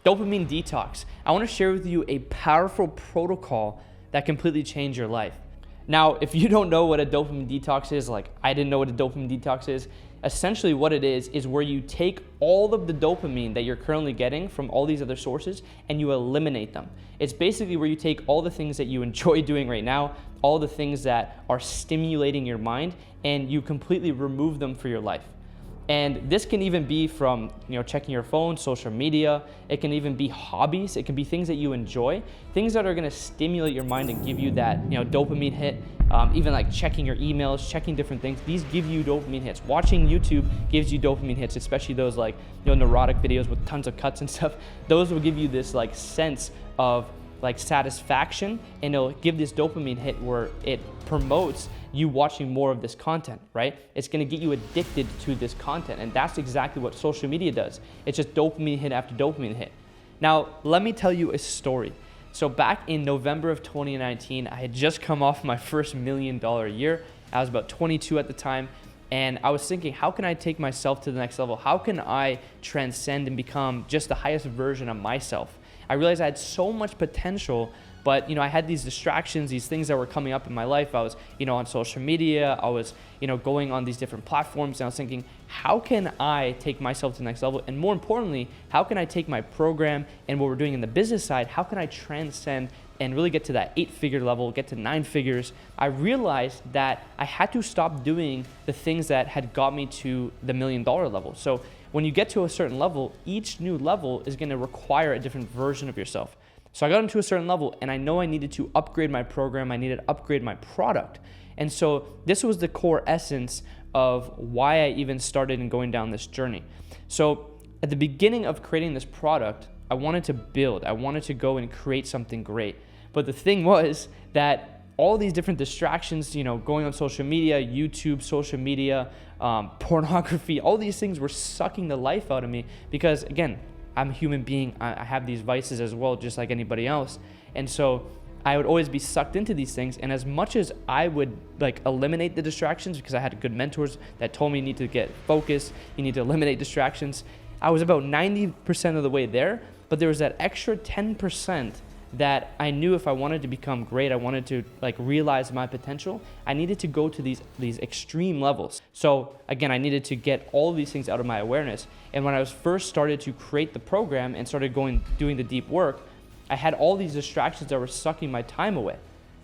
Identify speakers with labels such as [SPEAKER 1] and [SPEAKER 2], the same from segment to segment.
[SPEAKER 1] Dopamine Detox. I want to share with you a powerful protocol that completely changed your life. Now, if you don't know what a dopamine detox is, like I didn't know what a dopamine detox is, essentially what it is where you take all of the dopamine that you're currently getting from all these other sources and you eliminate them. It's basically where you take all the things that you enjoy doing right now, all the things that are stimulating your mind, and you completely remove them for your life. And this can even be from, checking your phone, social media. It can even be hobbies. It can be things that you enjoy, things that are going to stimulate your mind and give you that, dopamine hit. Even like checking your emails, checking different things. These give you dopamine hits. Watching YouTube gives you dopamine hits, especially those like, neurotic videos with tons of cuts and stuff. Those will give you this like sense of like satisfaction, and it'll give this dopamine hit where it promotes you watching more of this content, right? It's gonna get you addicted to this content, and that's exactly what social media does. It's just dopamine hit after dopamine hit. Now, let me tell you a story. So back in November of 2019, I had just come off my first $1 million year. I was about 22 at the time, and I was thinking, how can I take myself to the next level? How can I transcend and become just the highest version of myself? I realized I had so much potential, but I had these distractions, these things that were coming up in my life. I was, on social media. I was, going on these different platforms, and I was thinking, how can I take myself to the next level? And more importantly, how can I take my program and what we're doing in the business side? How can I transcend and really get to that 8-figure level, get to 9 figures? I realized that I had to stop doing the things that had got me to the $1 million level. So when you get to a certain level, each new level is going to require a different version of yourself. So I got into a certain level, and I know I needed to upgrade my program. I needed to upgrade my product. And so this was the core essence of why I even started in going down this journey. So at the beginning of creating this product, I wanted to build. I wanted to go and create something great. But the thing was that all these different distractions, going on social media, YouTube, social media, pornography, all these things were sucking the life out of me because, again, I'm a human being. I have these vices as well, just like anybody else. And so I would always be sucked into these things. And as much as I would eliminate the distractions, because I had good mentors that told me you need to get focused, you need to eliminate distractions, I was about 90% of the way there. But there was that extra 10% that I knew if I wanted to become great, I wanted to realize my potential, I needed to go to these extreme levels. So again, I needed to get all of these things out of my awareness. And when I was first started to create the program and started doing the deep work, I had all these distractions that were sucking my time away,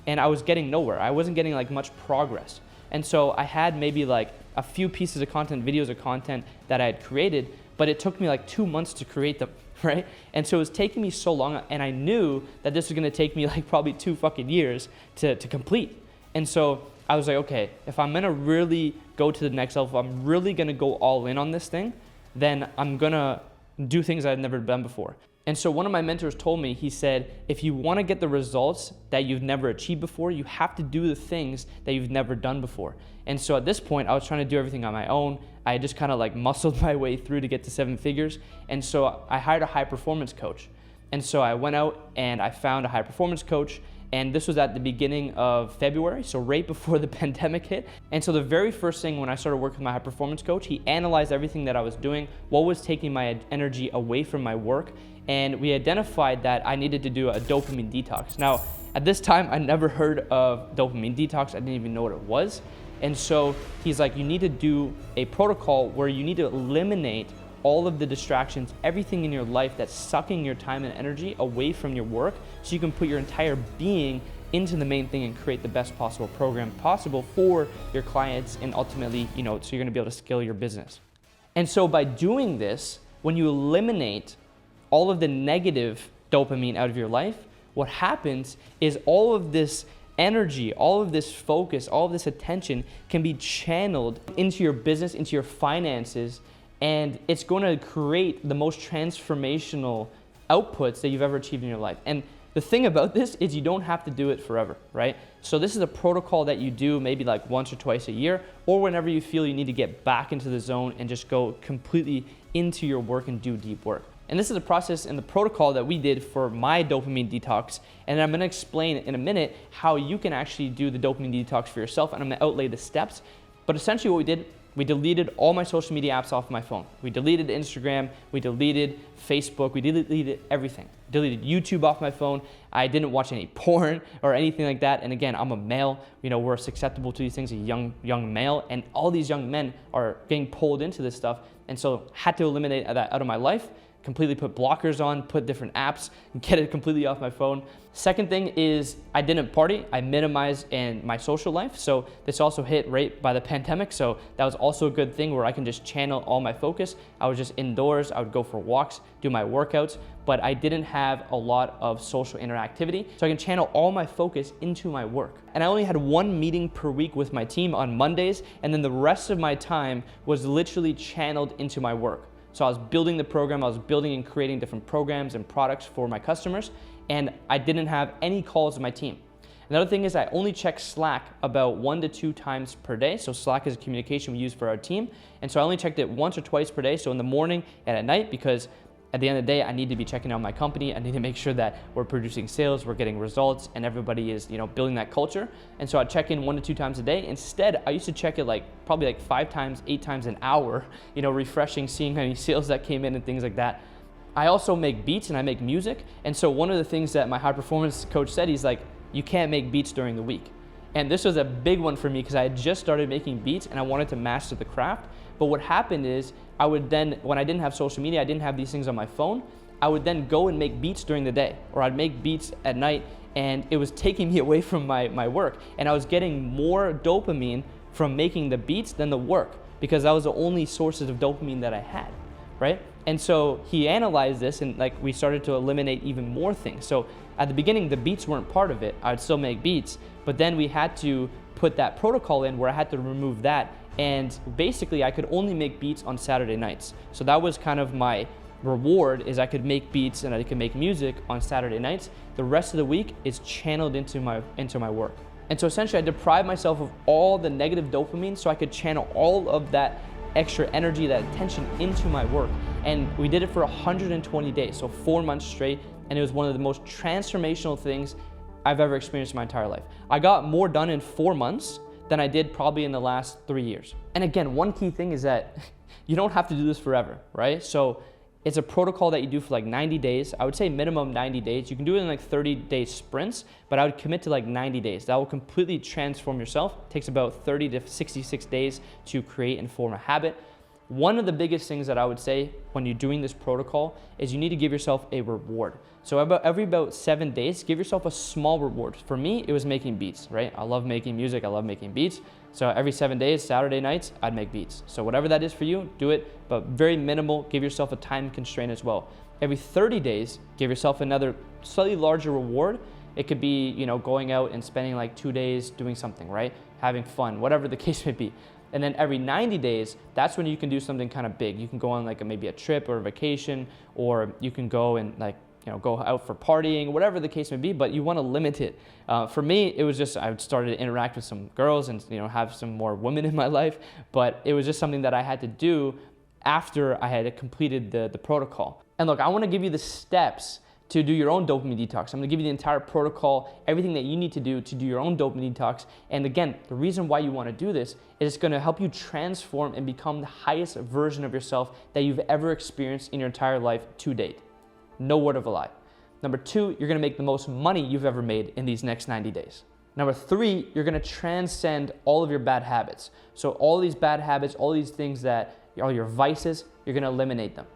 [SPEAKER 1] and I was getting nowhere. I wasn't getting much progress. And so I had maybe a few pieces of content, videos of content that I had created, but it took me 2 months to create them. Right? And so it was taking me so long, and I knew that this was gonna take me probably 2 fucking years to complete. And so I was like, okay, if I'm gonna really go to the next level, if I'm really gonna go all in on this thing, then I'm gonna do things I've never done before. And so one of my mentors told me, he said, if you wanna get the results that you've never achieved before, you have to do the things that you've never done before. And so at this point, I was trying to do everything on my own. I just kind of muscled my way through to get to 7 figures. And so I hired a high performance coach. And so I went out and I found a high performance coach. And this was at the beginning of February, so right before the pandemic hit. And so the very first thing when I started working with my high performance coach, he analyzed everything that I was doing, what was taking my energy away from my work. And we identified that I needed to do a dopamine detox. Now, at this time, I never heard of dopamine detox. I didn't even know what it was. And so he's like, you need to do a protocol where you need to eliminate all of the distractions, everything in your life that's sucking your time and energy away from your work, so you can put your entire being into the main thing and create the best possible program possible for your clients, and ultimately, so you're gonna be able to scale your business. And so by doing this, when you eliminate all of the negative dopamine out of your life, what happens is all of this energy, all of this focus, all of this attention can be channeled into your business, into your finances, and it's going to create the most transformational outputs that you've ever achieved in your life. And the thing about this is you don't have to do it forever, right? So this is a protocol that you do maybe once or twice a year, or whenever you feel you need to get back into the zone and just go completely into your work and do deep work. And this is the process and the protocol that we did for my dopamine detox. And I'm gonna explain in a minute how you can actually do the dopamine detox for yourself, and I'm gonna outlay the steps. But essentially what we did, We deleted all my social media apps off my phone. We deleted Instagram, we deleted Facebook, we deleted everything. Deleted YouTube off my phone. I didn't watch any porn or anything like that. And again, I'm a male, we're susceptible to these things, a young male, and all these young men are getting pulled into this stuff. And so had to eliminate that out of my life, completely put blockers on, put different apps, get it completely off my phone. Second thing is I didn't party. I minimized in my social life. So this also hit right by the pandemic. So that was also a good thing where I can just channel all my focus. I was just indoors. I would go for walks, do my workouts, but I didn't have a lot of social interactivity. So I can channel all my focus into my work. And I only had one meeting per week with my team on Mondays. And then the rest of my time was literally channeled into my work. So I was building the program, I was building and creating different programs and products for my customers, and I didn't have any calls with my team. Another thing is I only check Slack about 1 to 2 times per day. So Slack is a communication we use for our team. And so I only checked it once or twice per day. So in the morning and at night, because at the end of the day, I need to be checking on my company. I need to make sure that we're producing sales, we're getting results, and everybody is, building that culture. And so I check in 1 to 2 times a day. Instead, I used to check it probably 5 times, 8 times an hour, refreshing, seeing any sales that came in and things like that. I also make beats and I make music. And so one of the things that my high performance coach said, he's like, you can't make beats during the week. And this was a big one for me because I had just started making beats and I wanted to master the craft. But what happened is I would then, when I didn't have social media, I didn't have these things on my phone, I would then go and make beats during the day, or I'd make beats at night, and it was taking me away from my work. And I was getting more dopamine from making the beats than the work, because that was the only sources of dopamine that I had, right? And so he analyzed this, and we started to eliminate even more things. So at the beginning, the beats weren't part of it. I'd still make beats, but then we had to put that protocol in where I had to remove that. And basically I could only make beats on Saturday nights. So that was kind of my reward, is I could make beats and I could make music on Saturday nights. The rest of the week is channeled into my work. And so essentially I deprived myself of all the negative dopamine so I could channel all of that extra energy, that attention into my work. And we did it for 120 days, so 4 months straight. And it was one of the most transformational things I've ever experienced in my entire life. I got more done in 4 months than I did probably in the last 3 years. And again, one key thing is that you don't have to do this forever, right? So it's a protocol that you do for 90 days. I would say minimum 90 days. You can do it in 30-day sprints, but I would commit to 90 days. That will completely transform yourself. It takes about 30 to 66 days to create and form a habit. One of the biggest things that I would say when you're doing this protocol is you need to give yourself a reward. So every 7 days, give yourself a small reward. For me, it was making beats, right? I love making music, I love making beats. So every 7 days, Saturday nights, I'd make beats. So whatever that is for you, do it, but very minimal. Give yourself a time constraint as well. Every 30 days, give yourself another slightly larger reward. It could be, going out and spending 2 days doing something, right? Having fun, whatever the case may be. And then every 90 days, that's when you can do something kind of big. You can go on maybe a trip or a vacation, or you can go and go out for partying, whatever the case may be, but you want to limit it. For me, it was just, I started to interact with some girls and have some more women in my life, but it was just something that I had to do after I had completed the protocol. And look, I want to give you the steps to do your own dopamine detox. I'm gonna give you the entire protocol, everything that you need to do your own dopamine detox. And again, the reason why you wanna do this is it's gonna help you transform and become the highest version of yourself that you've ever experienced in your entire life to date. No word of a lie. Number 2, you're gonna make the most money you've ever made in these next 90 days. Number 3, you're gonna transcend all of your bad habits. So all these bad habits, all these things that, all your vices, you're gonna eliminate them.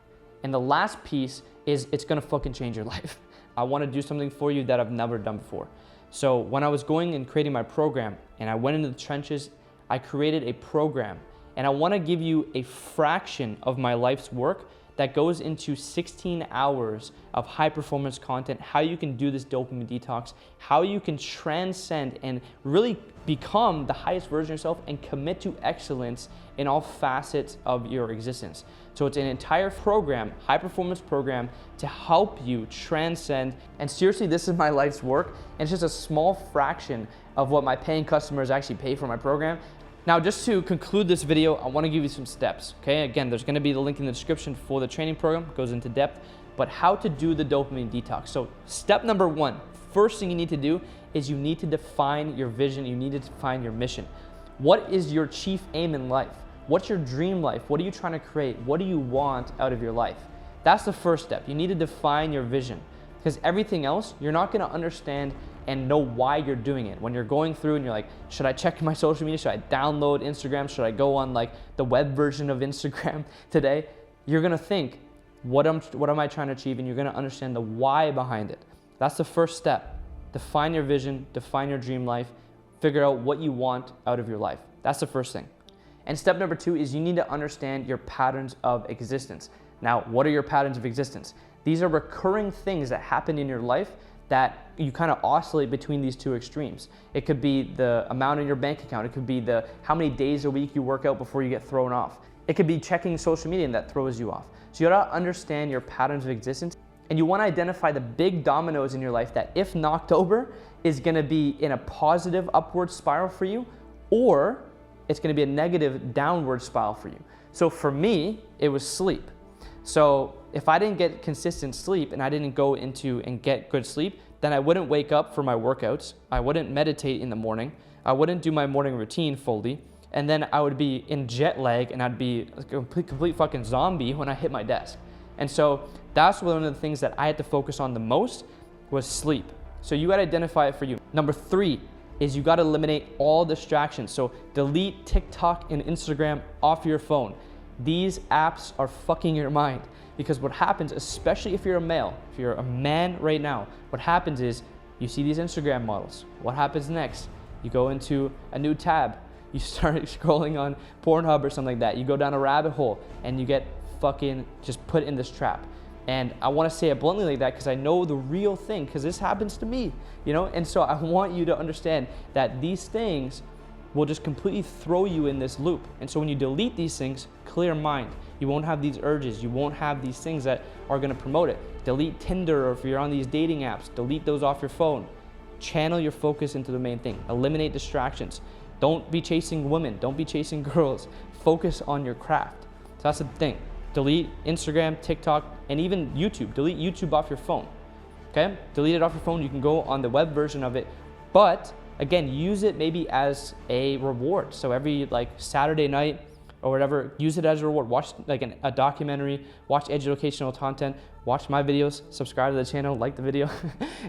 [SPEAKER 1] And the last piece is it's gonna fucking change your life. I wanna do something for you that I've never done before. So when I was going and creating my program and I went into the trenches, I created a program, and I wanna give you a fraction of my life's work that goes into 16 hours of high performance content, how you can do this dopamine detox, how you can transcend and really become the highest version of yourself and commit to excellence in all facets of your existence. So it's an entire program, high performance program, to help you transcend. And seriously, this is my life's work, and it's just a small fraction of what my paying customers actually pay for my program. Now, just to conclude this video, I want to give you some steps, okay? Again, there's going to be the link in the description for the training program, it goes into depth, but how to do the dopamine detox. So step number 1, first thing you need to do is you need to define your vision, you need to define your mission. What is your chief aim in life? What's your dream life? What are you trying to create? What do you want out of your life? That's the first step. You need to define your vision, because everything else, you're not going to understand and know why you're doing it. When you're going through and you're like, should I check my social media? Should I download Instagram? Should I go on like the web version of Instagram today? You're gonna think, what am I trying to achieve? And you're gonna understand the why behind it. That's the first step. Define your vision, define your dream life, figure out what you want out of your life. That's the first thing. And step number 2 is you need to understand your patterns of existence. Now, what are your patterns of existence? These are recurring things that happen in your life that you kind of oscillate between these two extremes. It could be the amount in your bank account. It could be the how many days a week you work out before you get thrown off. It could be checking social media and that throws you off. So you gotta understand your patterns of existence, and you wanna identify the big dominoes in your life that, if knocked over, is gonna be in a positive upward spiral for you, or it's gonna be a negative downward spiral for you. So for me, it was sleep. So if I didn't get consistent sleep and I didn't go into and get good sleep, then I wouldn't wake up for my workouts. I wouldn't meditate in the morning. I wouldn't do my morning routine fully. And then I would be in jet lag and I'd be a complete fucking zombie when I hit my desk. And so that's one of the things that I had to focus on the most was sleep. So you gotta identify it for you. Number 3 is you gotta eliminate all distractions. So delete TikTok and Instagram off your phone. These apps are fucking your mind, because what happens, especially if you're a male, if you're a man right now, what happens is you see these Instagram models. What happens next? You go into a new tab. You start scrolling on Pornhub or something like that. You go down a rabbit hole and you get fucking just put in this trap. And I want to say it bluntly like that because I know the real thing, because this happens to me, you know? And so I want you to understand that these things will just completely throw you in this loop. And so when you delete these things, clear mind. You won't have these urges. You won't have these things that are going to promote it. Delete Tinder, or if you're on these dating apps, delete those off your phone. Channel your focus into the main thing. Eliminate distractions. Don't be chasing women. Don't be chasing girls. Focus on your craft. So that's the thing. Delete Instagram, TikTok, and even YouTube. Delete YouTube off your phone. Okay? Delete it off your phone. You can go on the web version of it. But again, use it maybe as a reward. So every like Saturday night or whatever, use it as a reward. Watch like a documentary, watch educational content, watch my videos, subscribe to the channel, like the video,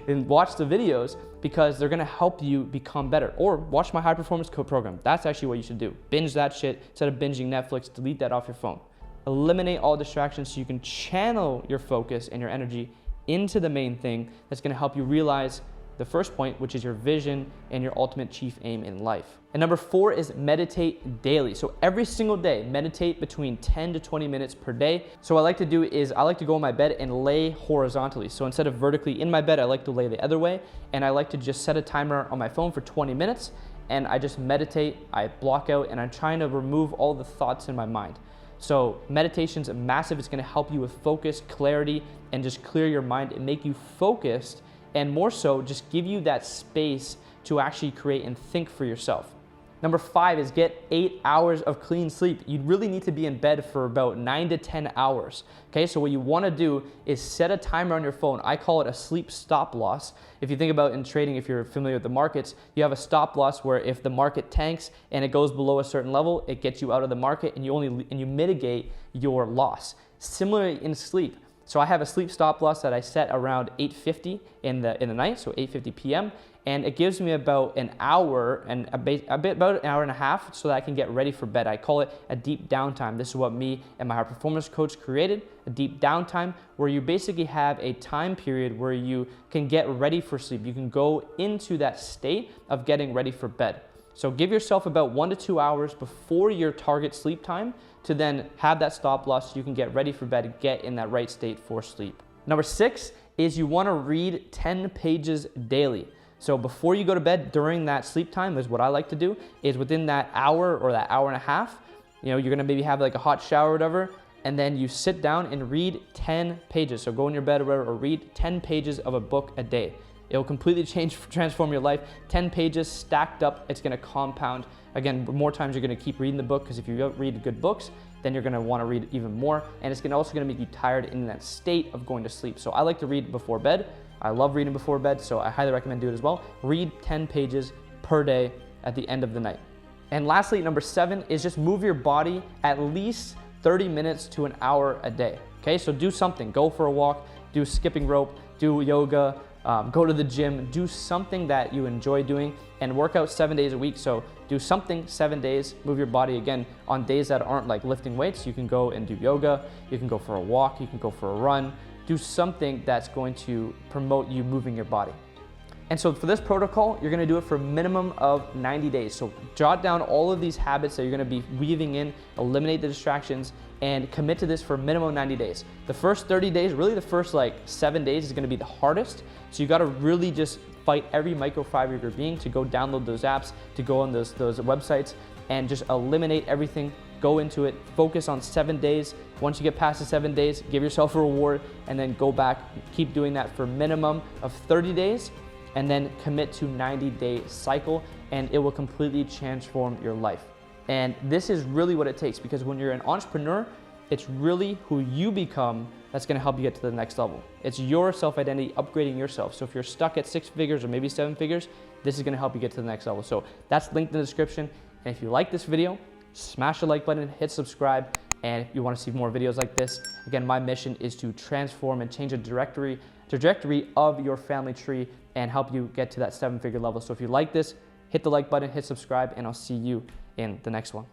[SPEAKER 1] and watch the videos because they're gonna help you become better. Or watch my high performance code program. That's actually what you should do. Binge that shit instead of binging Netflix. Delete that off your phone. Eliminate all distractions so you can channel your focus and your energy into the main thing that's gonna help you realize the first point, which is your vision and your ultimate chief aim in life. And number 4 is meditate daily. So every single day, meditate between 10 to 20 minutes per day. So what I like to do is I like to go in my bed and lay horizontally. So instead of vertically in my bed, I like to lay the other way. And I like to just set a timer on my phone for 20 minutes. And I just meditate, I block out, and I'm trying to remove all the thoughts in my mind. So meditation's massive. It's gonna help you with focus, clarity, and just clear your mind and make you focused, and more so just give you that space to actually create and think for yourself. Number 5 is get 8 hours of clean sleep. You really need to be in bed for about 9 to 10 hours. Okay, so what you wanna do is set a timer on your phone. I call it a sleep stop loss. If you think about in trading, if you're familiar with the markets, you have a stop loss where if the market tanks and it goes below a certain level, it gets you out of the market and you mitigate your loss. Similarly in sleep. So I have a sleep stop loss that I set around 8:50 in the night, so 8:50 p.m. And it gives me about an hour and about an hour and a half so that I can get ready for bed. I call it a deep downtime. This is what me and my high performance coach created, a deep downtime where you basically have a time period where you can get ready for sleep. You can go into that state of getting ready for bed. So give yourself about 1 to 2 hours before your target sleep time to then have that stop loss so you can get ready for bed and get in that right state for sleep. Number 6 is you wanna read 10 pages daily. So before you go to bed during that sleep time is what I like to do is within that hour or that hour and a half, you know, you're gonna maybe have like a hot shower or whatever, and then you sit down and read 10 pages. So go in your bed or whatever, or read 10 pages of a book a day. It'll completely transform your life. 10 pages stacked up, it's gonna compound. Again, more times you're gonna keep reading the book because if you don't read good books, then you're gonna wanna read even more. And it's also gonna make you tired in that state of going to sleep. So I like to read before bed. I love reading before bed, so I highly recommend do it as well. Read 10 pages per day at the end of the night. And lastly, number 7 is just move your body at least 30 minutes to an hour a day. Okay, so do something. Go for a walk, do skipping rope, do yoga, go to the gym, do something that you enjoy doing, and work out 7 days a week. So do something 7 days, move your body. Again, on days that aren't like lifting weights, you can go and do yoga, you can go for a walk, you can go for a run, do something that's going to promote you moving your body. And so for this protocol, you're gonna do it for a minimum of 90 days. So jot down all of these habits that you're gonna be weaving in, eliminate the distractions, and commit to this for a minimum of 90 days. The first 30 days, really the first like 7 days is gonna be the hardest. So you gotta really just fight every microfiber of your being to go download those apps, to go on those websites, and just eliminate everything, go into it, focus on 7 days. Once you get past the 7 days, give yourself a reward, and then go back, keep doing that for a minimum of 30 days, and then commit to 90-day cycle, and it will completely transform your life. And this is really what it takes, because when you're an entrepreneur, it's really who you become that's gonna help you get to the next level. It's your self-identity, upgrading yourself. So if you're stuck at 6 figures or maybe 7 figures, this is gonna help you get to the next level. So that's linked in the description. And if you like this video, smash the like button, hit subscribe. And if you wanna see more videos like this, again, my mission is to transform and change the trajectory of your family tree and help you get to that 7-figure level. So if you like this, hit the like button, hit subscribe, and I'll see you in the next one.